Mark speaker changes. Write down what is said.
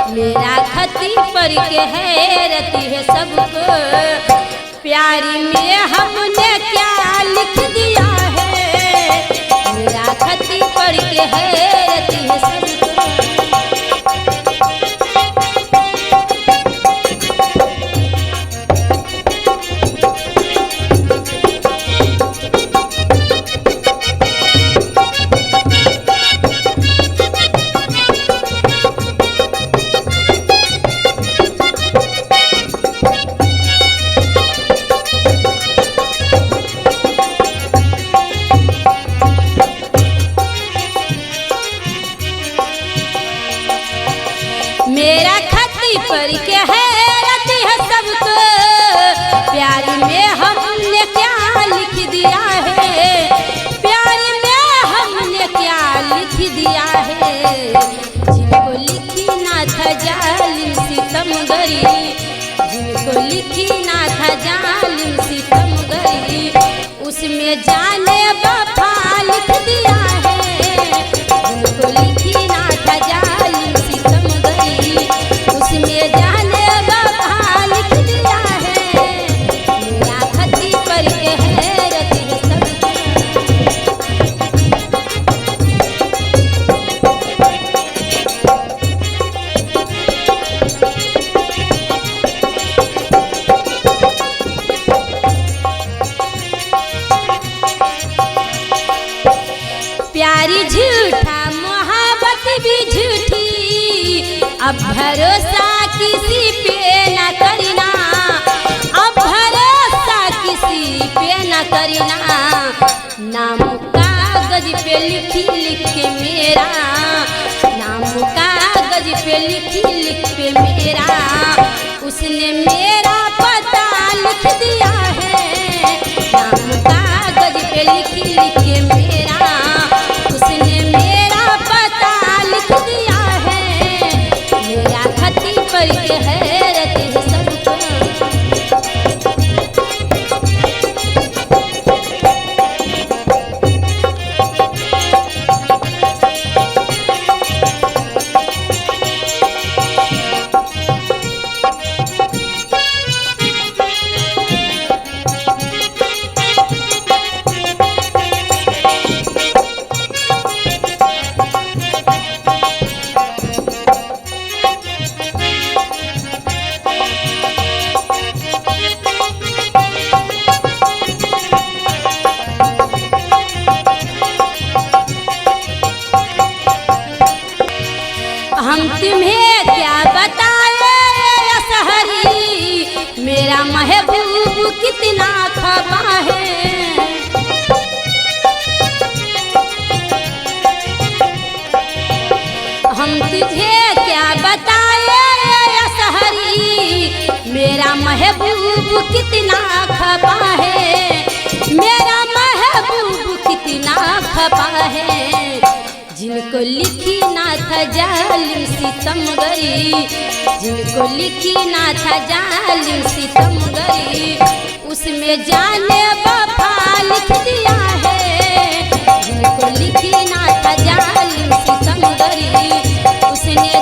Speaker 1: मेरा खती पर के हैरत है सबको, प्यारी में हमने क्या लिख दिया है। मेरा खती पर के हैरत है सबको। मेरा खती पर के हैरत है सबको, प्यारी में हमने क्या लिख दिया है। प्यारी में हमने क्या लिख दिया है। जिनको लिखी ना था जालिम सितमगरी, जिनको लिखी ना था जालिम सितमगरी, उसमें जाने वफा लिख दिया है। जिनको लिखी ना था जालिम उसमें जाने वफा लिख दिया है। मेरा खती पर के हैरत है सबको। प्यारी झूठा मोहब्बत भी झूठी, अब भरोसा किसी पे न करना। अब भरोसा किसी पे न करना। नाम कागज पे लिखी लिख के मेरा, नाम कागज पे लिखी लिख के मेरा, उसने मेरा पता लिख दिया है। नाम कागज पे लिखी लिख के मेरा, उसने मेरा पता लिख दिया है। मेरा खती पर के हैरत है सबको। हम तुम्हें क्या बताए असहरी, मेरा महबूब कितना खफा है। हम तुझे क्या बताए असहरी, मेरा महबूब कितना खफा है। मेरा महबूब कितना खफा है। जिनको लिखी ना था जालिम सितमगरी, जिनको लिखी ना था जालिम सितमगरी, उसमें जाने वफा लिख दिया है। जिनको लिखी ना था जालिम सितमगरी, उसने